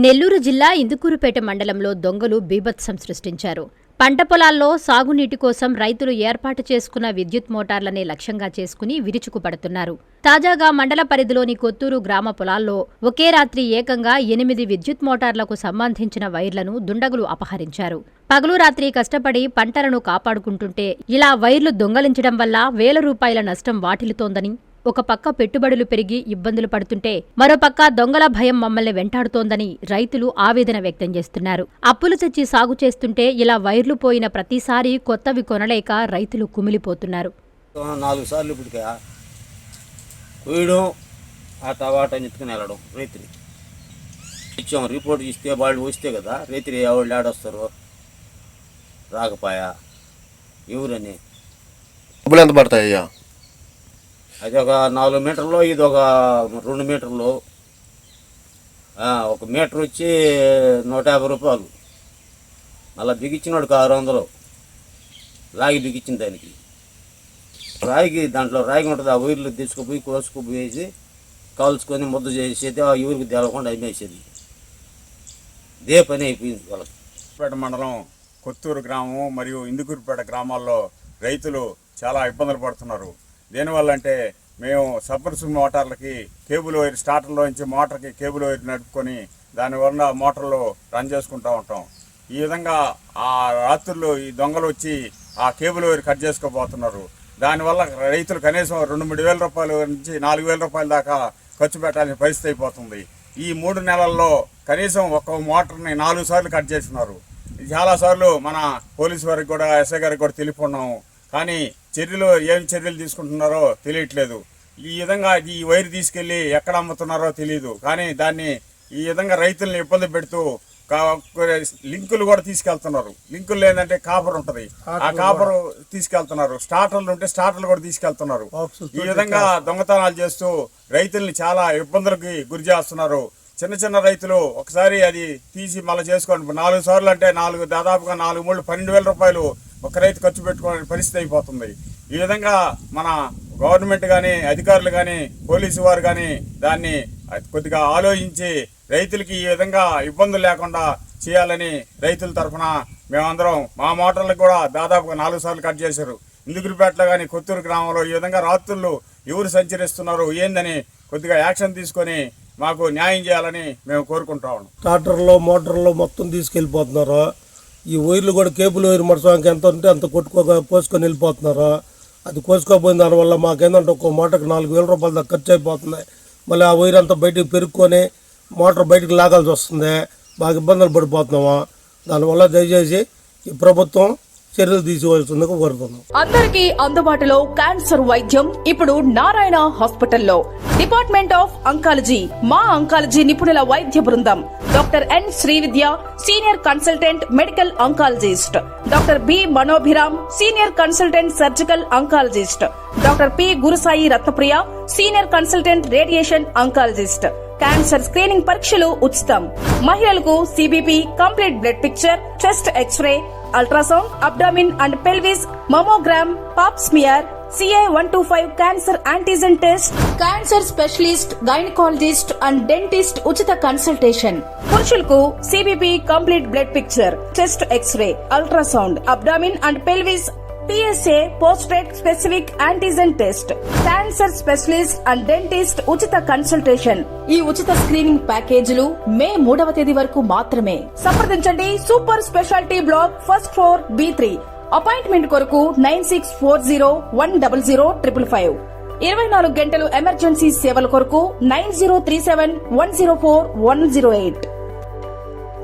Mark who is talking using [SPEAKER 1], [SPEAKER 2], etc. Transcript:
[SPEAKER 1] నెల్లూరు జిల్లా ఇందుకూరుపేట మండలంలో దొంగలు బీభత్సం సృష్టించారు. పంట పొలాల్లో సాగునీటి కోసం రైతులు ఏర్పాటు చేసుకున్న విద్యుత్ మోటార్లనే లక్ష్యంగా చేసుకుని విరుచుకుపడుతున్నారు. తాజాగా మండల పరిధిలోని కొత్తూరు గ్రామ పొలాల్లో ఒకే రాత్రి ఏకంగా 8 విద్యుత్ మోటార్లకు సంబంధించిన వైర్లను దుండగులు అపహరించారు. పగలు రాత్రి కష్టపడి పంటలను కాపాడుకుంటుంటే ఇలా వైర్లు దొంగలించడం వల్ల వేల రూపాయల నష్టం వాటిల్లుతోందని, ఒక పక్క పెట్టుబడులు పెరిగి ఇబ్బందులు పడుతుంటే మరోపక్క దొంగల భయం మమ్మల్ని వెంటాడుతోందని రైతులు ఆవేదన వ్యక్తం చేస్తున్నారు. అప్పులు తెచ్చి సాగు చేస్తుంటే ఇలా వైర్లు పోయిన ప్రతిసారి కొత్తవి కొనలేక రైతులు కుమిలిపోతున్నారు.
[SPEAKER 2] 4 సార్లు ఇప్పటికే కోయడం ఆ టవాటా ఎత్తుకుని వెళ్ళడం రైతుని ఇచ్చాం. రిపోర్ట్ ఇస్తే వాళ్ళు వస్తే కదా రైతులు ఎవరు ఆడొస్తారు, రాకపోయా ఎవరని.
[SPEAKER 3] డబ్బులు ఎంత పడతాయ్యా?
[SPEAKER 2] అది ఒక 4 మీటర్లు, ఇది ఒక 2 మీటర్లు. 1 మీటర్ వచ్చి 150 రూపాయలు. మళ్ళీ బిగించినాడు 600 రాగి బిగించిన దానికి. రాయికి దాంట్లో రాగి ఉంటుంది, ఆ ఊర్లు తీసుకుపోయి కోసుకుపోయేసి కాల్చుకొని ముద్ద చేసేది, ఆ ఊరికి తెలకుండా అమ్మేసేది. ఇదే పని అయిపోయింది వాళ్ళకి.
[SPEAKER 4] పేట మండలం కొత్తూరు గ్రామం మరియు ఇందుకూరుపేట గ్రామాల్లో రైతులు చాలా ఇబ్బందులు పడుతున్నారు. దేనివల్ల అంటే మేము సబ్మర్సిబుల్ మోటార్లకి కేబుల్ వైర్ స్టార్టర్లో నుంచి మోటార్కి కేబుల్ వైర్ నడుపుకొని దానివల్ల మోటార్లు రన్ చేసుకుంటూ ఉంటాం. ఈ విధంగా ఆ రాత్రుల్లో ఈ దొంగలు వచ్చి ఆ కేబుల్ వైర్ కట్ చేసుకోబోతున్నారు. దానివల్ల రైతులు కనీసం 2-3 వేల రూపాయల నుంచి 4 వేల రూపాయల దాకా ఖర్చు పెట్టాల్సిన పరిస్థితి అయిపోతుంది. ఈ 3 నెలల్లో కనీసం ఒక మోటార్ని 4 సార్లు కట్ చేస్తున్నారు. చాలాసార్లు మన పోలీసు వారికి కూడా, ఎస్ఐ గారికి కూడా తెలియకున్నాము. కానీ ఏం చర్యలు తీసుకుంటున్నారో తెలియట్లేదు. ఈ విధంగా ఈ వైర్ తీసుకెళ్ళి ఎక్కడ అమ్ముతున్నారో తెలియదు. కానీ దాన్ని ఈ విధంగా రైతుల్ని ఇబ్బంది పెడుతూ లింకులు కూడా తీసుకెళ్తున్నారు. లింకులు లేదంటే కాపర్ ఉంటుంది, ఆ కాపర్ తీసుకెళ్తున్నారు. స్టార్టర్లు ఉంటే స్టార్టర్లు కూడా తీసుకెళ్తున్నారు. ఈ విధంగా దొంగతనాలు చేస్తూ రైతుల్ని చాలా ఇబ్బందులకి గురి చేస్తున్నారు. చిన్న రైతులు ఒకసారి అది తీసి మళ్ళీ చేసుకోండి. 4 సార్లు అంటే దాదాపుగా 4 3 12,000 రూపాయలు ఒక రైతు ఖర్చు పెట్టుకోవాలని పరిస్థితి అయిపోతుంది. ఈ విధంగా మన గవర్నమెంట్ కానీ, అధికారులు కానీ, పోలీసు వారు కానీ దాన్ని కొద్దిగా ఆలోచించి రైతులకి ఈ విధంగా ఇబ్బందులు లేకుండా చేయాలని రైతుల తరఫున మేమందరం మా మోటార్లకు కూడా దాదాపుగా 4 సార్లు కట్ చేశారు. ఇందుకూరుపేటలో కానీ కొత్తూరు గ్రామంలో ఈ విధంగా రాత్రులు ఎవరు సంచరిస్తున్నారు ఏందని కొద్దిగా యాక్షన్ తీసుకొని మాకు న్యాయం చేయాలని మేము కోరుకుంటా ఉన్నాం.
[SPEAKER 5] ట్రాక్టర్లో మోటార్లో మొత్తం తీసుకెళ్ళిపోతున్నారు. ఈ వైర్లు కూడా కేబుల్ వైర్ మరసానికి ఎంత ఉంటే అంత కోసుకొని వెళ్ళిపోతున్నారు. అది కోసుకోపోయిన దానివల్ల మాకేందంటే ఒక మోటార్కి 4,000 రూపాయల దాకా ఖర్చు అయిపోతుంది. మళ్ళీ ఆ వైర్ అంతా బయటికి పెరుక్కొని మోటార్ బయటికి లాగాల్సి వస్తుంది. బాగా ఇబ్బందులు పడిపోతున్నాము. దానివల్ల దయచేసి ఈ ప్రభుత్వం చర్యలు తీసుకోవాల్సిందిగా కోరుతున్నాం.
[SPEAKER 6] అందరికీ అందుబాటులో క్యాన్సర్ వైద్యం ఇప్పుడు నారాయణ హాస్పిటల్లో. డిపార్ట్మెంట్ ఆఫ్ అంకాలజీ, మా అంకాలజీ నిపుణుల వైద్య బృందం. Doctor N Srividya, senior consultant medical oncologist. Doctor B Manobhiram, senior consultant surgical oncologist. Doctor P Gurusai Ratnapriya, senior consultant radiation oncologist. Cancer screening పరీక్షలు ఉచితం. మహిళలకు CBP, complete blood picture, chest X-ray, ultrasound, abdomen and pelvis, mammogram, pap smear, CA-125 cancer antigen test, cancer specialist, gynaecologist and dentist ఉచిత consultation. పురుషులకు CBP, complete blood picture, chest X-ray, ultrasound, abdomen and pelvis, PSA పోస్ట్రేట్ specific antigen test, cancer specialist and dentist ఉచిత consultation. ఈ ఉచిత screening ప్యాకేజీలు మే 3వ తేదీ వరకు మాత్రమే. సంప్రదించండి super speciality block, first floor, B3. Appointment కొరకు 9640100555. 24 గంటలు ఎమర్జెన్సీ సేవల కొరకు 9037104108.